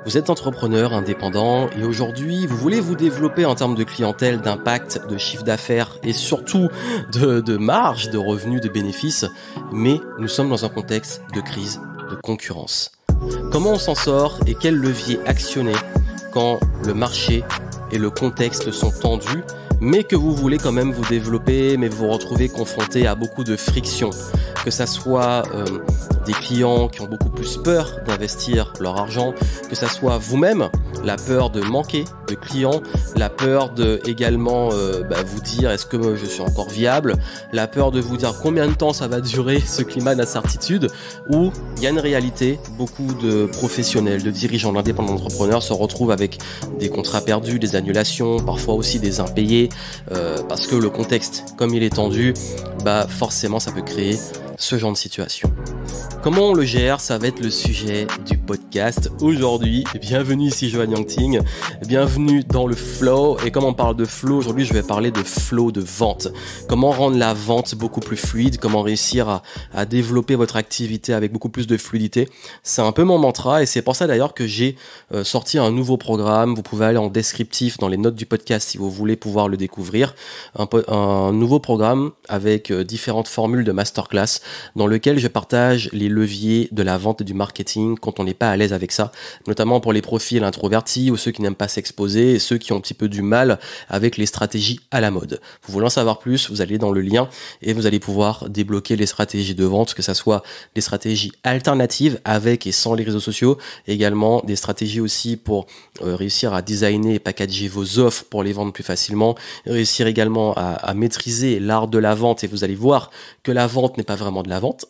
Vous êtes entrepreneur indépendant et aujourd'hui, vous voulez vous développer en termes de clientèle, d'impact, de chiffre d'affaires et surtout de marge, de revenus, de bénéfices. Mais nous sommes dans un contexte de crise, de concurrence. Comment on s'en sort et quels leviers actionner quand le marché et le contexte sont tendus, mais que vous voulez quand même vous développer, mais vous vous retrouvez confronté à beaucoup de frictions, que ça soit des clients qui ont beaucoup plus peur d'investir leur argent, que ça soit vous-même, la peur de manquer de clients, la peur de également vous dire est-ce que je suis encore viable, la peur de vous dire combien de temps ça va durer ce climat d'incertitude, où il y a une réalité, beaucoup de professionnels, de dirigeants, d'indépendants, d'entrepreneurs se retrouvent avec des contrats perdus, des annulations, parfois aussi des impayés, parce que le contexte, comme il est tendu, forcément ça peut créer ce genre de situation. Comment on le gère, ça va être le sujet du podcast aujourd'hui. Bienvenue ici Johan Yangting, bienvenue dans le flow. Et comme on parle de flow, aujourd'hui je vais parler de flow de vente. Comment rendre la vente beaucoup plus fluide, comment réussir à développer votre activité avec beaucoup plus de fluidité. C'est un peu mon mantra et c'est pour ça d'ailleurs que j'ai sorti un nouveau programme. Vous pouvez aller en descriptif dans les notes du podcast si vous voulez pouvoir le découvrir. Un nouveau programme avec différentes formules de masterclass dans lequel je partage les leviers de la vente et du marketing quand on n'est pas à l'aise avec ça, notamment pour les profils introvertis ou ceux qui n'aiment pas s'exposer et ceux qui ont un petit peu du mal avec les stratégies à la mode. Vous voulez en savoir plus, vous allez dans le lien et vous allez pouvoir débloquer les stratégies de vente, que ça soit des stratégies alternatives avec et sans les réseaux sociaux, également des stratégies aussi pour réussir à designer et packager vos offres pour les vendre plus facilement, réussir également à maîtriser l'art de la vente et vous allez voir que la vente n'est pas vraiment de la vente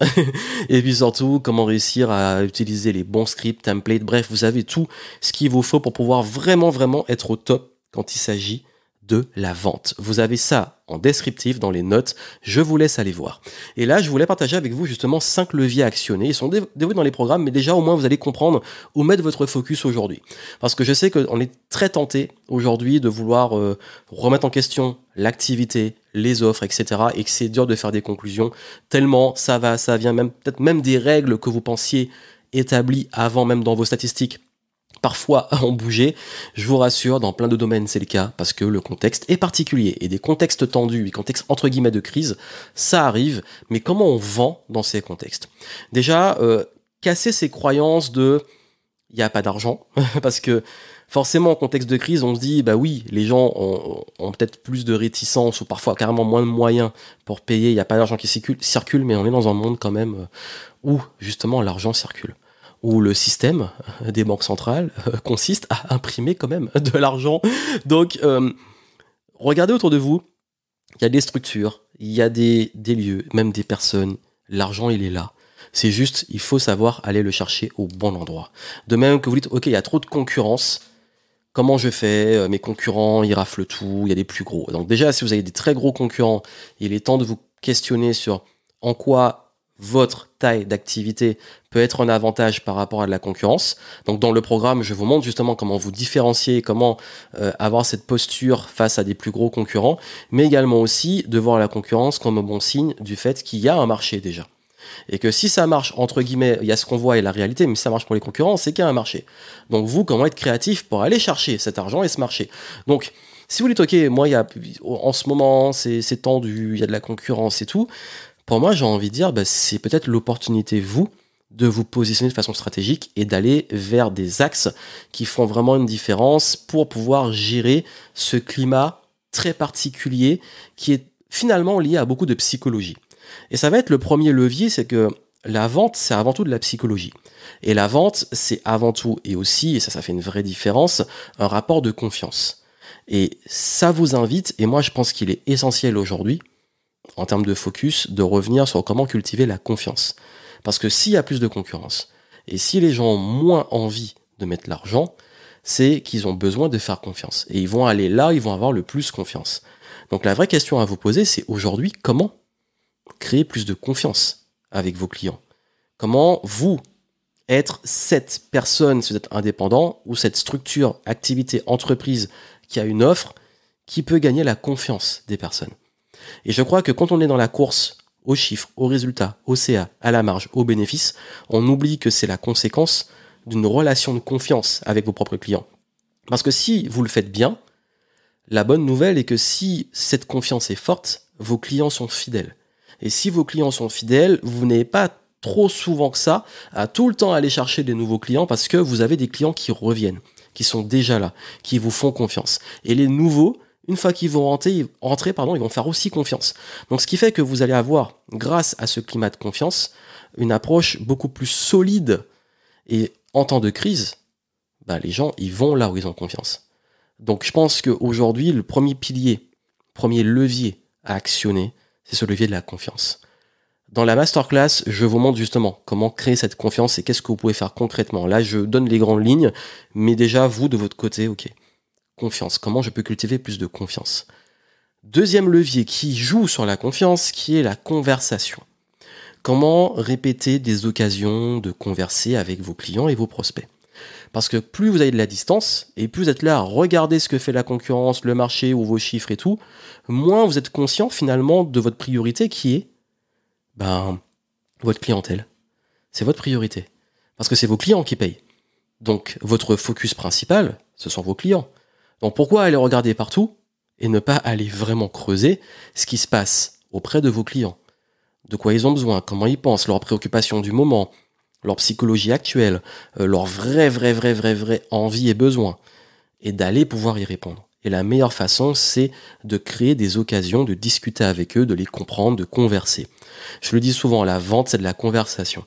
et puis surtout comment réussir à utiliser les bons scripts, templates, bref, vous avez tout ce qu'il vous faut pour pouvoir vraiment être au top quand il s'agit de la vente. Vous avez ça en descriptif dans les notes, je vous laisse aller voir. Et là, je voulais partager avec vous justement 5 leviers à actionner. Ils sont dévoilés dans les programmes, mais déjà au moins vous allez comprendre où mettre votre focus aujourd'hui. Parce que je sais qu'on est très tenté aujourd'hui de vouloir remettre en question l'activité, les offres, etc. et que c'est dur de faire des conclusions tellement ça vient même peut-être même des règles que vous pensiez établies avant même dans vos statistiques parfois ont bougé. Je vous rassure, dans plein de domaines, c'est le cas, parce que le contexte est particulier. Et des contextes tendus, des contextes entre guillemets de crise, ça arrive, mais comment on vend dans ces contextes ? Déjà, casser ces croyances de « il n'y a pas d'argent », parce que forcément, en contexte de crise, on se dit, oui, les gens ont peut-être plus de réticence ou parfois carrément moins de moyens pour payer, il n'y a pas d'argent qui circule, mais on est dans un monde quand même où justement l'argent circule, où le système des banques centrales consiste à imprimer quand même de l'argent. Donc, regardez autour de vous, il y a des structures, il y a des lieux, même des personnes, l'argent il est là. C'est juste, il faut savoir aller le chercher au bon endroit. De même que vous dites, ok, il y a trop de concurrence, comment je fais ? Mes concurrents, ils raflent tout, il y a des plus gros. Donc déjà, si vous avez des très gros concurrents, il est temps de vous questionner sur en quoi votre taille d'activité peut être un avantage par rapport à de la concurrence. Donc dans le programme, je vous montre justement comment vous différencier, comment avoir cette posture face à des plus gros concurrents, mais également aussi de voir la concurrence comme un bon signe du fait qu'il y a un marché déjà. Et que si ça marche, entre guillemets, il y a ce qu'on voit et la réalité, mais si ça marche pour les concurrents, c'est qu'il y a un marché. Donc vous, comment être créatif pour aller chercher cet argent et ce marché. Donc si vous dites, ok, moi, en ce moment, c'est tendu, il y a de la concurrence et tout, pour moi, j'ai envie de dire, c'est peut-être l'opportunité, vous, de vous positionner de façon stratégique et d'aller vers des axes qui font vraiment une différence pour pouvoir gérer ce climat très particulier qui est finalement lié à beaucoup de psychologie. Et ça va être le premier levier, c'est que la vente, c'est avant tout de la psychologie. Et la vente, c'est avant tout, et aussi, et ça fait une vraie différence, un rapport de confiance. Et ça vous invite, et moi je pense qu'il est essentiel aujourd'hui, en termes de focus, de revenir sur comment cultiver la confiance. Parce que s'il y a plus de concurrence, et si les gens ont moins envie de mettre l'argent, c'est qu'ils ont besoin de faire confiance. Et ils vont aller là, ils vont avoir le plus confiance. Donc la vraie question à vous poser, c'est aujourd'hui, comment créer plus de confiance avec vos clients ? Comment vous être cette personne, si vous êtes indépendant, ou cette structure, activité, entreprise qui a une offre, qui peut gagner la confiance des personnes ? Et je crois que quand on est dans la course aux chiffres, aux résultats, au CA, à la marge, aux bénéfices, on oublie que c'est la conséquence d'une relation de confiance avec vos propres clients. Parce que si vous le faites bien, la bonne nouvelle est que si cette confiance est forte, vos clients sont fidèles. Et si vos clients sont fidèles, vous n'avez pas trop souvent que ça à tout le temps aller chercher des nouveaux clients parce que vous avez des clients qui reviennent, qui sont déjà là, qui vous font confiance. Et les nouveaux, une fois qu'ils vont rentrer, ils vont faire aussi confiance. Donc ce qui fait que vous allez avoir, grâce à ce climat de confiance, une approche beaucoup plus solide. Et en temps de crise, les gens, ils vont là où ils ont confiance. Donc je pense qu'aujourd'hui, le premier pilier, premier levier à actionner, c'est ce levier de la confiance. Dans la masterclass, je vous montre justement comment créer cette confiance et qu'est-ce que vous pouvez faire concrètement. Là, je donne les grandes lignes, mais déjà, vous, de votre côté, ok. Confiance. Comment je peux cultiver plus de confiance? Deuxième levier qui joue sur la confiance, qui est la conversation. Comment répéter des occasions de converser avec vos clients et vos prospects? Parce que plus vous avez de la distance, et plus vous êtes là à regarder ce que fait la concurrence, le marché ou vos chiffres et tout, moins vous êtes conscient finalement de votre priorité qui est votre clientèle. C'est votre priorité. Parce que c'est vos clients qui payent. Donc, votre focus principal, ce sont vos clients. Donc, pourquoi aller regarder partout et ne pas aller vraiment creuser ce qui se passe auprès de vos clients? De quoi ils ont besoin, comment ils pensent, leurs préoccupations du moment, leur psychologie actuelle, leur vraie envie et besoin, et d'aller pouvoir y répondre. Et la meilleure façon, c'est de créer des occasions, de discuter avec eux, de les comprendre, de converser. Je le dis souvent, la vente, c'est de la conversation.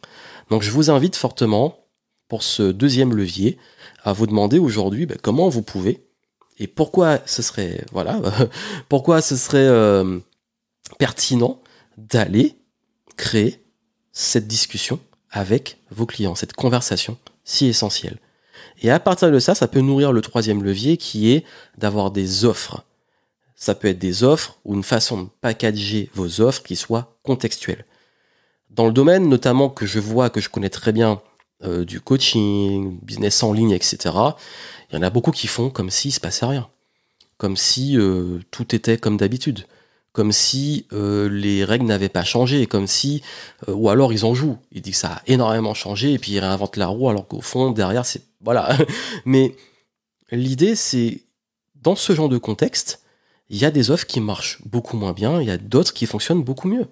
Donc je vous invite fortement, pour ce deuxième levier, à vous demander aujourd'hui comment vous pouvez, et pourquoi ce serait, pertinent d'aller créer cette discussion avec vos clients, cette conversation si essentielle. Et à partir de ça, ça peut nourrir le troisième levier qui est d'avoir des offres. Ça peut être des offres ou une façon de packager vos offres qui soit contextuelle. Dans le domaine notamment que je vois, que je connais très bien, du coaching, business en ligne, etc., il y en a beaucoup qui font comme s'il ne se passait rien. Comme si tout était comme d'habitude. Comme si les règles n'avaient pas changé, comme si, ou alors ils en jouent. Ils disent que ça a énormément changé et puis ils réinventent la roue alors qu'au fond, derrière, c'est... Voilà. Mais l'idée, c'est, dans ce genre de contexte, il y a des offres qui marchent beaucoup moins bien, il y a d'autres qui fonctionnent beaucoup mieux.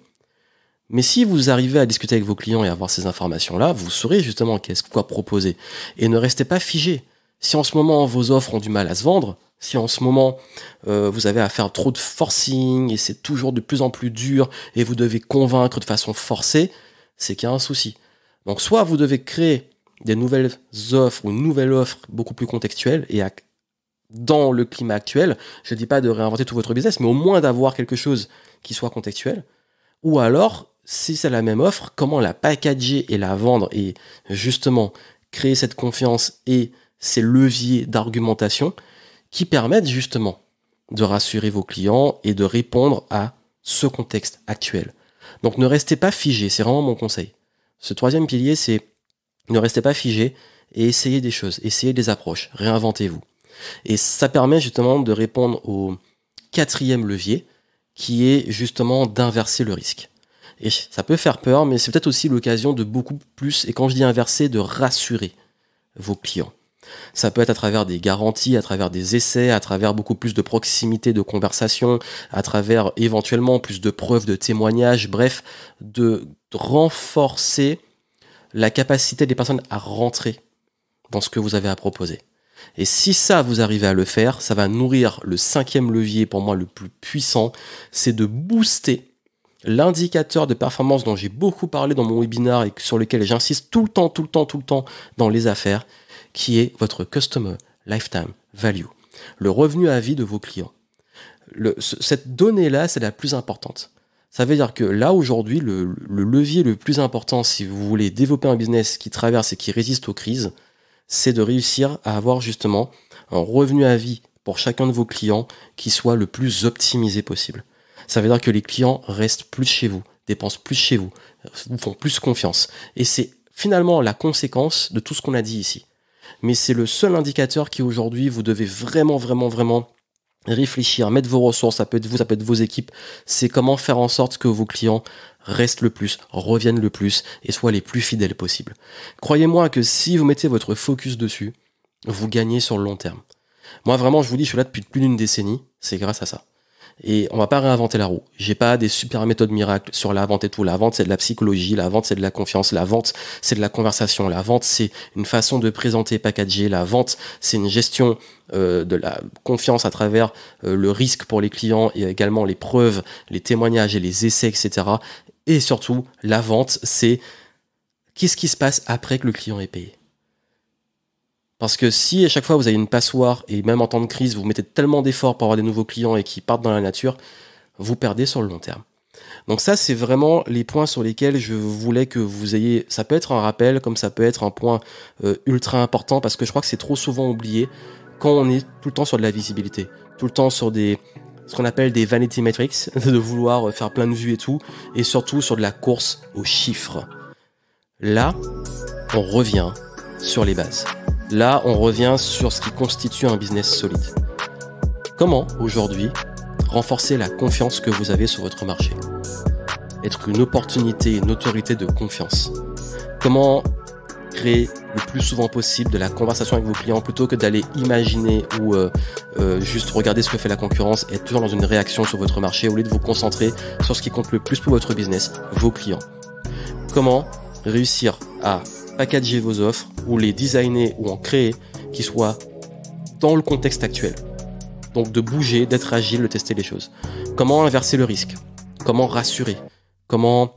Mais si vous arrivez à discuter avec vos clients et à avoir ces informations-là, vous saurez justement quoi proposer. Et ne restez pas figé. Si en ce moment, vos offres ont du mal à se vendre, si en ce moment, vous avez à faire trop de forcing et c'est toujours de plus en plus dur et vous devez convaincre de façon forcée, c'est qu'il y a un souci. Donc soit vous devez créer des nouvelles offres ou une nouvelle offre beaucoup plus contextuelle et dans le climat actuel, je ne dis pas de réinventer tout votre business, mais au moins d'avoir quelque chose qui soit contextuel. Ou alors, si c'est la même offre, comment la packager et la vendre et justement créer cette confiance et ces leviers d'argumentation qui permettent justement de rassurer vos clients et de répondre à ce contexte actuel. Donc ne restez pas figé, c'est vraiment mon conseil. Ce troisième pilier, c'est ne restez pas figé et essayez des choses, essayez des approches, réinventez-vous. Et ça permet justement de répondre au quatrième levier qui est justement d'inverser le risque. Et ça peut faire peur, mais c'est peut-être aussi l'occasion de beaucoup plus, et quand je dis inverser, de rassurer vos clients. Ça peut être à travers des garanties, à travers des essais, à travers beaucoup plus de proximité de conversation, à travers éventuellement plus de preuves, de témoignages, bref, de renforcer la capacité des personnes à rentrer dans ce que vous avez à proposer. Et si ça, vous arrivez à le faire, ça va nourrir le cinquième levier, pour moi le plus puissant, c'est de booster l'indicateur de performance dont j'ai beaucoup parlé dans mon webinaire et sur lequel j'insiste tout le temps dans les affaires, qui est votre Customer Lifetime Value, le revenu à vie de vos clients. Cette donnée-là, c'est la plus importante. Ça veut dire que là, aujourd'hui, le levier le plus important, si vous voulez développer un business qui traverse et qui résiste aux crises, c'est de réussir à avoir justement un revenu à vie pour chacun de vos clients qui soit le plus optimisé possible. Ça veut dire que les clients restent plus chez vous, dépensent plus chez vous, vous font plus confiance. Et c'est finalement la conséquence de tout ce qu'on a dit ici. Mais c'est le seul indicateur qui aujourd'hui, vous devez vraiment réfléchir, mettre vos ressources, ça peut être vous, ça peut être vos équipes, c'est comment faire en sorte que vos clients restent le plus, reviennent le plus et soient les plus fidèles possibles. Croyez-moi que si vous mettez votre focus dessus, vous gagnez sur le long terme. Moi vraiment, je vous dis, je suis là depuis plus d'une décennie, c'est grâce à ça. Et on va pas réinventer la roue. J'ai pas des super méthodes miracles sur la vente et tout. La vente, c'est de la psychologie. La vente, c'est de la confiance. La vente, c'est de la conversation. La vente, c'est une façon de présenter, packager. La vente, c'est une gestion de la confiance à travers le risque pour les clients et également les preuves, les témoignages et les essais, etc. Et surtout, la vente, c'est qu'est-ce qui se passe après que le client est payé. Parce que si à chaque fois vous avez une passoire et même en temps de crise vous mettez tellement d'efforts pour avoir des nouveaux clients et qui partent dans la nature, vous perdez sur le long terme. Donc ça c'est vraiment les points sur lesquels je voulais que vous ayez, ça peut être un rappel comme ça peut être un point ultra important parce que je crois que c'est trop souvent oublié quand on est tout le temps sur de la visibilité, tout le temps sur ce qu'on appelle des vanity metrics, de vouloir faire plein de vues et tout, et surtout sur de la course aux chiffres. Là, on revient sur les bases. Là, on revient sur ce qui constitue un business solide. Comment, aujourd'hui, renforcer la confiance que vous avez sur votre marché? Être une opportunité, une autorité de confiance. Comment créer le plus souvent possible de la conversation avec vos clients plutôt que d'aller imaginer ou juste regarder ce que fait la concurrence et être toujours dans une réaction sur votre marché au lieu de vous concentrer sur ce qui compte le plus pour votre business, vos clients. Comment réussir à packager vos offres ou les designer ou en créer qui soient dans le contexte actuel. Donc de bouger, d'être agile, de tester les choses. Comment inverser le risque? Comment rassurer? Comment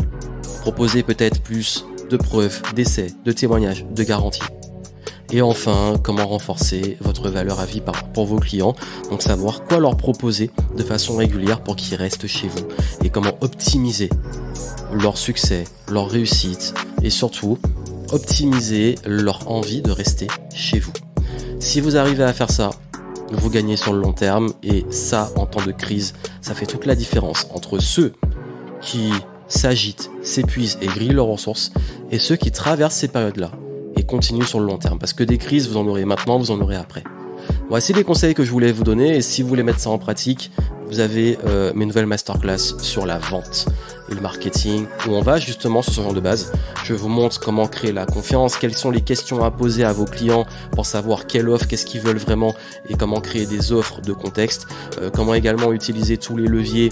proposer peut-être plus de preuves, d'essais, de témoignages, de garanties? Et enfin, comment renforcer votre valeur à vie pour vos clients? Donc savoir quoi leur proposer de façon régulière pour qu'ils restent chez vous. Et comment optimiser leur succès, leur réussite et surtout optimiser leur envie de rester chez vous. Si vous arrivez à faire ça, vous gagnez sur le long terme et ça, en temps de crise, ça fait toute la différence entre ceux qui s'agitent, s'épuisent et grillent leurs ressources et ceux qui traversent ces périodes-là et continuent sur le long terme. Parce que des crises, vous en aurez maintenant, vous en aurez après. Voici les conseils que je voulais vous donner et si vous voulez mettre ça en pratique, vous avez mes nouvelles masterclass sur la vente et le marketing où on va justement sur ce genre de base. Je vous montre comment créer la confiance, quelles sont les questions à poser à vos clients pour savoir quelle offre, qu'est-ce qu'ils veulent vraiment et comment créer des offres de contexte, comment également utiliser tous les leviers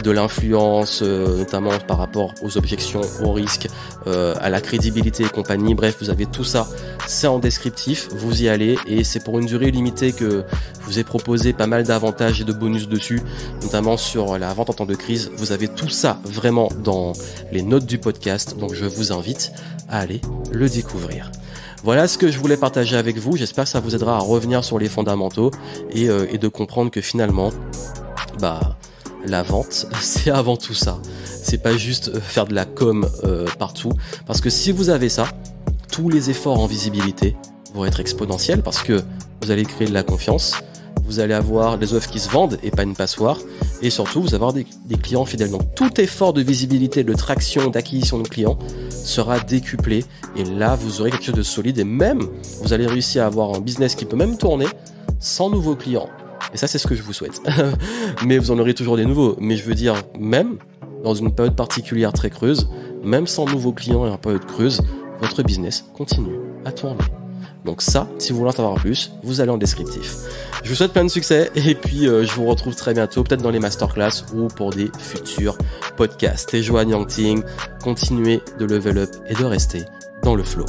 de l'influence, notamment par rapport aux objections, aux risques, à la crédibilité et compagnie. Bref, vous avez tout ça, c'est en descriptif, vous y allez et c'est pour une durée limitée que je vous ai proposé pas mal d'avantages et de bonus dessus, notamment sur la vente en temps de crise. Vous avez tout ça vraiment dans les notes du podcast, donc je vous invite à aller le découvrir. Voilà ce que je voulais partager avec vous, j'espère que ça vous aidera à revenir sur les fondamentaux et de comprendre que finalement, la vente, c'est avant tout ça. C'est pas juste faire de la com partout, parce que si vous avez ça, tous les efforts en visibilité vont être exponentiels parce que vous allez créer de la confiance, vous allez avoir des offres qui se vendent et pas une passoire, et surtout vous allez avoir des clients fidèles. Donc tout effort de visibilité, de traction, d'acquisition de clients sera décuplé et là vous aurez quelque chose de solide et même vous allez réussir à avoir un business qui peut même tourner sans nouveaux clients. Et ça c'est ce que je vous souhaite. Mais vous en aurez toujours des nouveaux. Mais je veux dire, même dans une période particulière très creuse, même sans nouveaux clients et en période creuse, votre business continue à tourner. Donc ça, si vous voulez en savoir plus, vous allez en descriptif. Je vous souhaite plein de succès et puis je vous retrouve très bientôt, peut-être dans les masterclass ou pour des futurs podcasts. Et Joanne Yangting, continuez de level up et de rester dans le flow.